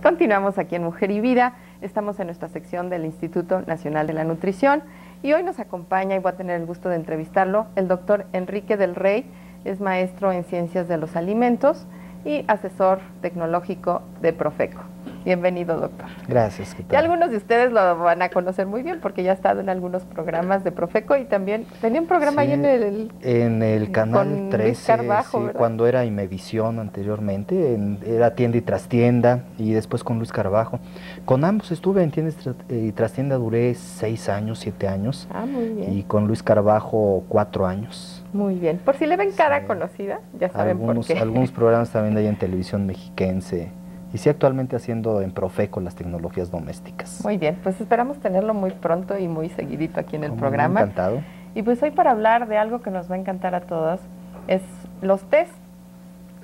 Continuamos aquí en Mujer y Vida, estamos en nuestra sección del Instituto Nacional de la Nutrición y hoy nos acompaña, y voy a tener el gusto de entrevistarlo, el doctor Enrique del Rey, es maestro en Ciencias de los Alimentos y asesor tecnológico de Profeco. Bienvenido, doctor. Gracias. ¿Qué tal? Ya algunos de ustedes lo van a conocer muy bien porque ya ha estado en algunos programas de Profeco y también tenía un programa ahí en el canal 13, Carbajo, cuando era Imevisión anteriormente, era Tienda y Trastienda, y después con Luis Carbajo. Con ambos estuve en Tienda y Trastienda, duré 6 años, 7 años. Ah, muy bien. Y con Luis Carbajo 4 años. Muy bien. Por si le ven cara conocida, ya saben por qué. Algunos programas también de ahí en Televisión Mexiquense. Y sí, actualmente haciendo en Profeco las tecnologías domésticas. Muy bien, pues esperamos tenerlo muy pronto y muy seguidito aquí en el programa. Encantado. Y pues hoy para hablar de algo que nos va a encantar a todos, es los test.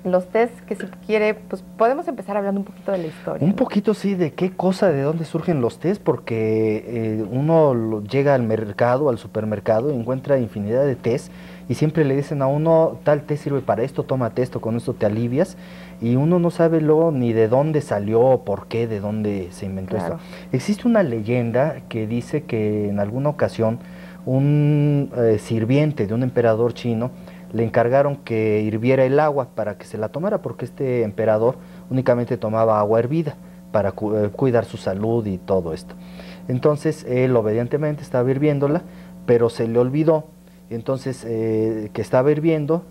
Los test que si quiere, pues podemos empezar hablando un poquito de la historia. Un poquito sí, de qué cosa, de dónde surgen los test, porque uno llega al mercado, al supermercado, y encuentra infinidad de test, y siempre le dicen a uno, tal test sirve para esto, tómate esto, con esto te alivias, y uno no sabe luego ni de dónde salió, por qué, de dónde se inventó esto. Existe una leyenda que dice que en alguna ocasión un sirviente de un emperador chino le encargaron que hirviera el agua para que se la tomara, porque este emperador únicamente tomaba agua hervida para cuidar su salud y todo esto. Entonces él obedientemente estaba hirviéndola, pero se le olvidó. Entonces que estaba hirviendo,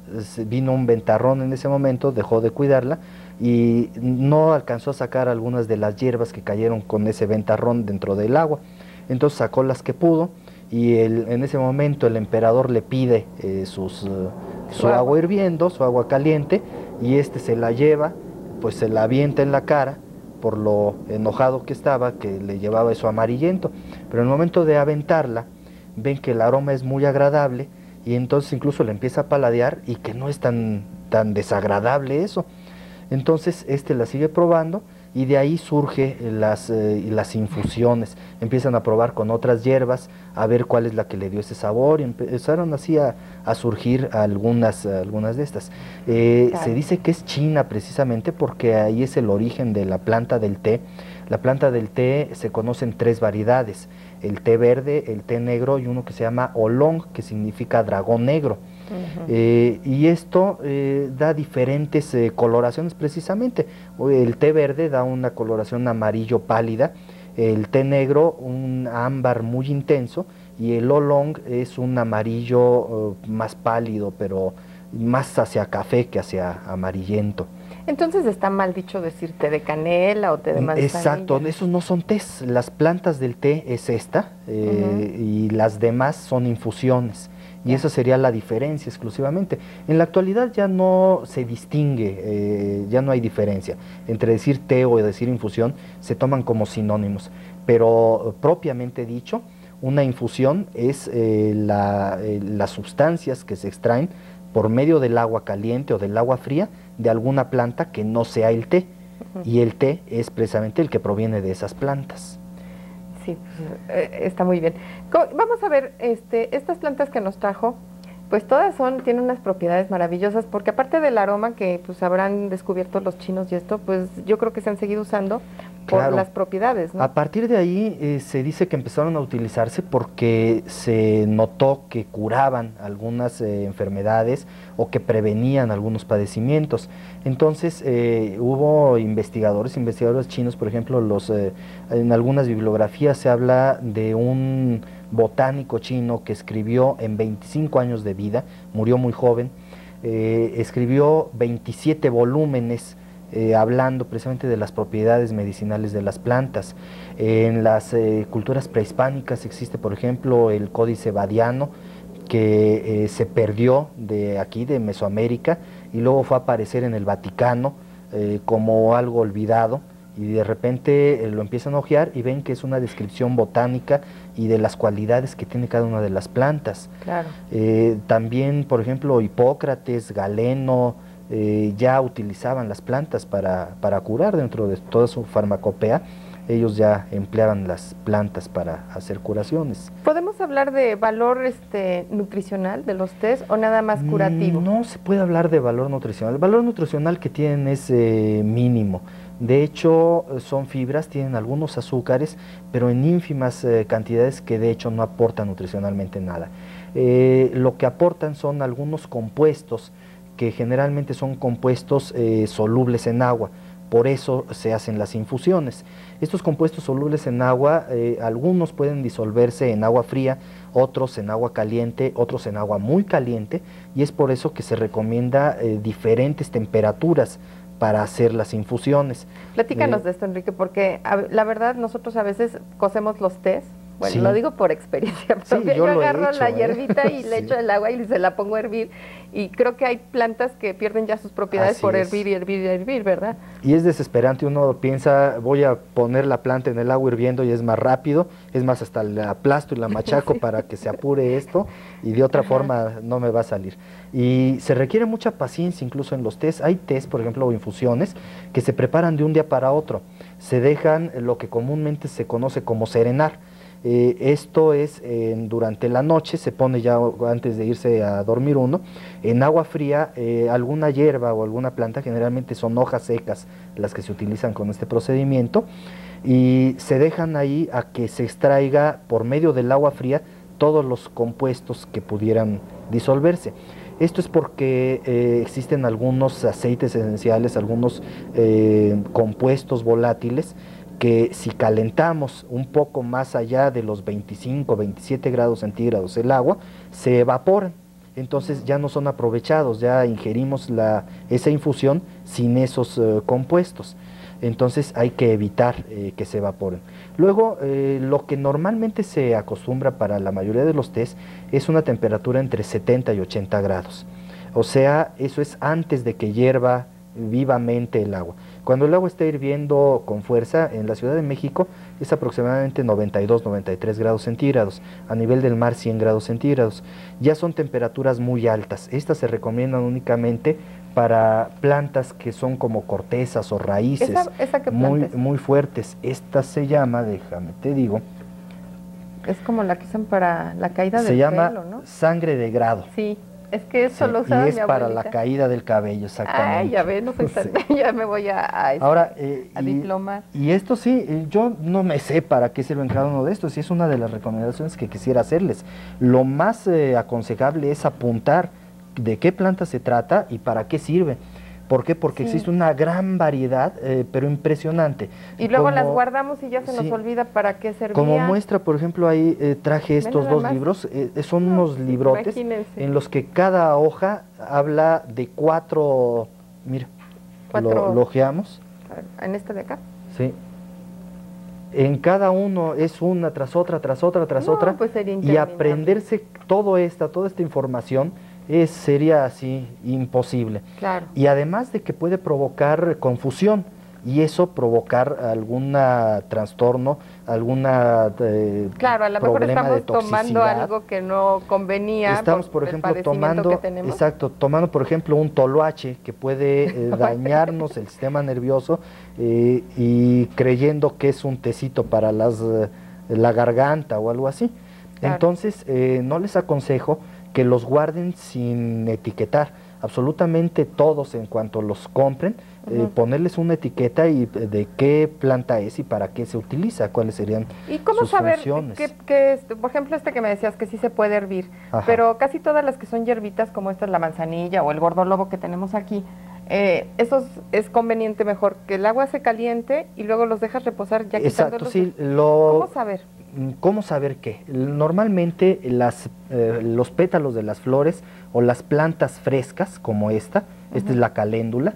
vino un ventarrón en ese momento, dejó de cuidarla y no alcanzó a sacar algunas de las hierbas que cayeron con ese ventarrón dentro del agua. Entonces sacó las que pudo, y en ese momento el emperador le pide su agua hirviendo, su agua caliente, y este se la lleva, pues se la avienta en la cara por lo enojado que estaba, que le llevaba eso amarillento. Pero en el momento de aventarla, ven que el aroma es muy agradable, y entonces incluso le empieza a paladear y que no es tan desagradable eso. Entonces la sigue probando, y de ahí surge las infusiones. Empiezan a probar con otras hierbas, a ver cuál es la que le dio ese sabor, y empezaron así a surgir algunas de estas. Se dice que es China precisamente porque ahí es el origen de la planta del té. La planta del té se conocen 3 variedades: el té verde, el té negro y uno que se llama oolong, que significa dragón negro. Y esto da diferentes coloraciones precisamente. El té verde da una coloración amarillo pálida, el té negro un ámbar muy intenso, y el oolong es un amarillo más pálido, pero más hacia café que hacia amarillento. Entonces está mal dicho decir té de canela o té de manzanilla. Exacto, esos no son tés. Las plantas del té es esta, y las demás son infusiones. Y esa sería la diferencia exclusivamente. En la actualidad ya no se distingue, ya no hay diferencia entre decir té o decir infusión, se toman como sinónimos. Pero propiamente dicho, una infusión es las sustancias que se extraen por medio del agua caliente o del agua fría de alguna planta que no sea el té. Y el té es precisamente el que proviene de esas plantas. Sí, pues, está muy bien. Vamos a ver, estas plantas que nos trajo, pues todas tienen unas propiedades maravillosas, porque aparte del aroma que pues habrán descubierto los chinos y esto, pues yo creo que se han seguido usando por las propiedades, ¿no? A partir de ahí se dice que empezaron a utilizarse porque se notó que curaban algunas enfermedades o que prevenían algunos padecimientos. Entonces hubo investigadores chinos, por ejemplo, en algunas bibliografías se habla de un botánico chino que escribió en 25 años de vida, murió muy joven, escribió 27 volúmenes hablando precisamente de las propiedades medicinales de las plantas. En las culturas prehispánicas existe, por ejemplo, el Códice Badiano, que se perdió de aquí, de Mesoamérica, y luego fue a aparecer en el Vaticano como algo olvidado, y de repente lo empiezan a hojear y ven que es una descripción botánica y de las cualidades que tiene cada una de las plantas. Claro. También, por ejemplo, Hipócrates, Galeno, ya utilizaban las plantas para curar. Dentro de toda su farmacopea, ellos ya empleaban las plantas para hacer curaciones. ¿Podemos hablar de valor nutricional de los tés o nada más curativo? No se puede hablar de valor nutricional. El valor nutricional que tienen es mínimo. De hecho, son fibras, tienen algunos azúcares, pero en ínfimas cantidades que de hecho no aportan nutricionalmente nada. Lo que aportan son algunos compuestos que generalmente son compuestos solubles en agua. Por eso se hacen las infusiones. Estos compuestos solubles en agua, algunos pueden disolverse en agua fría, otros en agua caliente, otros en agua muy caliente, y es por eso que se recomienda diferentes temperaturas para hacer las infusiones. Platícanos de esto, Enrique, porque la verdad nosotros a veces cocemos los tés. Bueno, Sí. Lo digo por experiencia propia. Sí, yo lo he agarro hecho, la hierbita y le Sí. echo el agua y se la pongo a hervir. Y creo que hay plantas que pierden ya sus propiedades Así por es. hervir y hervir y hervir, ¿verdad? Y es desesperante, uno piensa, voy a poner la planta en el agua hirviendo y es más rápido, es más, hasta la aplasto y la machaco Sí. para que se apure esto, y de otra forma no me va a salir. Y se requiere mucha paciencia incluso en los tés. Hay tés, por ejemplo, o infusiones, que se preparan de un día para otro. Se dejan lo que comúnmente se conoce como serenar. Esto es durante la noche, se pone ya antes de irse a dormir uno, en agua fría, alguna hierba o alguna planta, generalmente son hojas secas las que se utilizan con este procedimiento, y se dejan ahí a que se extraiga por medio del agua fría todos los compuestos que pudieran disolverse. Esto es porque existen algunos aceites esenciales, algunos compuestos volátiles, que si calentamos un poco más allá de los 25, 27 grados centígrados el agua, se evaporan. Entonces ya no son aprovechados, ya ingerimos esa infusión sin esos compuestos. Entonces hay que evitar que se evaporen. Luego, lo que normalmente se acostumbra para la mayoría de los tés es una temperatura entre 70 y 80 grados. O sea, eso es antes de que hierva vivamente el agua. Cuando el agua está hirviendo con fuerza, en la Ciudad de México es aproximadamente 92, 93 grados centígrados, a nivel del mar 100 grados centígrados. Ya son temperaturas muy altas. Estas se recomiendan únicamente para plantas que son como cortezas o raíces ¿Esa qué muy, planta es? muy fuertes. Esta se llama, déjame te digo, Es como la que usan para la caída se del llama pelo, ¿no? sangre de grado. Sí, es que eso Sí, lo usaba y es mi para abuelita. la caída del cabello, exactamente. Ay, ya ves, no soy tan... Sí. ya me voy Ahora, a diplomar. y esto sí, yo no me sé para qué sirven cada uno de estos, y es una de las recomendaciones que quisiera hacerles. Lo más aconsejable es apuntar de qué planta se trata y para qué sirve. ¿Por qué? Porque Sí. existe una gran variedad, pero impresionante. Y luego las Como- guardamos y ya se nos sí. olvida para qué servía. Como muestra, por ejemplo, ahí traje estos nada dos más. libros, son unos librotes imagínense. en los que cada hoja habla de cuatro, mira, Cuatro. lo ojeamos, A ver, ¿en este de acá? sí. En cada uno es una tras otra, tras otra, tras No, otra, pues sería y interminable. aprenderse toda esta información sería así imposible. Claro. Y además de que puede provocar confusión, y eso provocar algún trastorno, alguna Claro, a lo mejor problema de estamos tomando toxicidad. algo que no convenía. Estamos, por el ejemplo, padecimiento tomando, que tenemos. exacto, tomando, por ejemplo, un toloache que puede dañarnos el sistema nervioso, y creyendo que es un tecito para la garganta o algo así. Claro. Entonces, no les aconsejo que los guarden sin etiquetar. Absolutamente todos, en cuanto los compren, ponerles una etiqueta y de qué planta es y para qué se utiliza, cuáles serían ¿Y cómo sus saber funciones. por ejemplo, este que me decías que sí se puede hervir, Ajá. pero casi todas las que son hierbitas, como esta es la manzanilla o el gordolobo que tenemos aquí, eso es conveniente mejor que el agua se caliente y luego los dejas reposar ya Exacto, quitándolos. sí. ¿Cómo saber? ¿Cómo saber qué? Normalmente los pétalos de las flores o las plantas frescas como esta es la caléndula,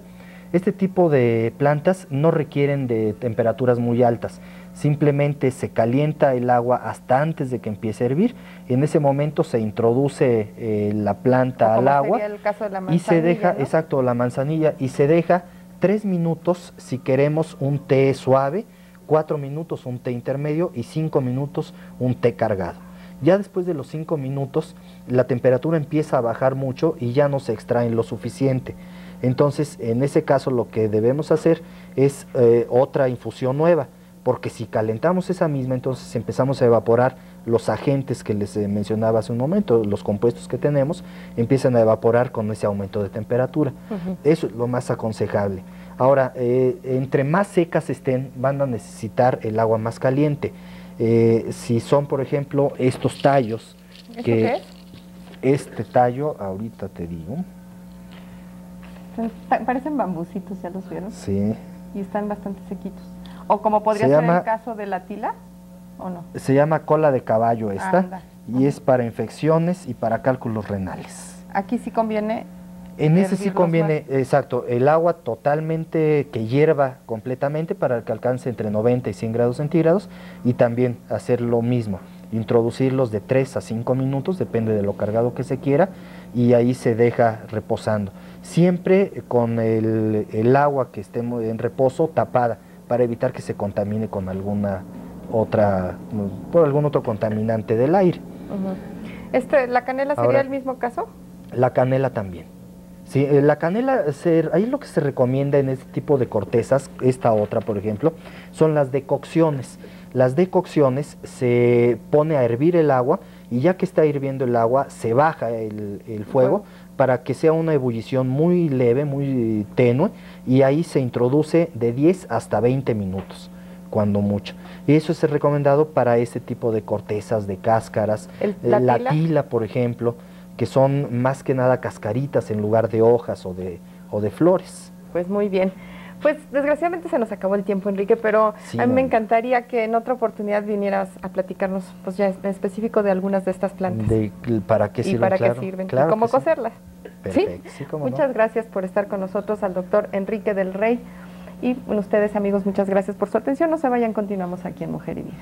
este tipo de plantas no requieren de temperaturas muy altas, simplemente se calienta el agua hasta antes de que empiece a hervir, en ese momento se introduce la planta al Como agua sería el caso de la y se deja, manzanilla, ¿no? exacto, la manzanilla, y se deja 3 minutos si queremos un té suave, 4 minutos un té intermedio y 5 minutos un té cargado. Ya después de los 5 minutos la temperatura empieza a bajar mucho y ya no se extraen lo suficiente. Entonces, en ese caso lo que debemos hacer es otra infusión nueva, porque si calentamos esa misma, entonces empezamos a evaporar los agentes que les mencionaba hace un momento, los compuestos que tenemos, empiezan a evaporar con ese aumento de temperatura. Eso es lo más aconsejable. Ahora, entre más secas estén, van a necesitar el agua más caliente. Si son, por ejemplo, estos tallos, ¿Esto qué es? este tallo, ahorita te digo. Parecen bambucitos, ¿ya los vieron? Sí. Y están bastante sequitos. O como podría Se ser llama- el caso de la tila, ¿o no? Se llama cola de caballo esta, Anda. y es para infecciones y para cálculos renales. Aquí sí conviene En ese sí hervirlos conviene, exacto, el agua totalmente que hierva completamente para que alcance entre 90 y 100 grados centígrados, y también hacer lo mismo, introducirlos de 3 a 5 minutos, depende de lo cargado que se quiera, y ahí se deja reposando. Siempre con el agua que esté en reposo tapada, para evitar que se contamine con alguna otra, por algún otro contaminante del aire. Ujú. ¿La canela sería Ahora, el mismo caso? La canela también. Sí, la canela, ahí lo que se recomienda en este tipo de cortezas, esta otra por ejemplo, son las decocciones. Las decocciones se pone a hervir el agua, y ya que está hirviendo el agua, se baja el fuego para que sea una ebullición muy leve, muy tenue, y ahí se introduce de 10 hasta 20 minutos, cuando mucho. Y eso es recomendado para ese tipo de cortezas, de cáscaras, ¿La la tila? tila, por ejemplo, que son más que nada cascaritas en lugar de hojas o de flores. Pues muy bien. Pues desgraciadamente se nos acabó el tiempo, Enrique, pero Sí, a mí me no. encantaría que en otra oportunidad vinieras a platicarnos, pues ya en específico de algunas de estas plantas. ¿Para qué y sirven? para Claro, qué sirven, claro y cómo que sí. cocerlas. Perfecto, sí, cómo no. Muchas gracias por estar con nosotros, al doctor Enrique del Rey. Y bueno, ustedes, amigos, muchas gracias por su atención. No se vayan, continuamos aquí en Mujer y Vida.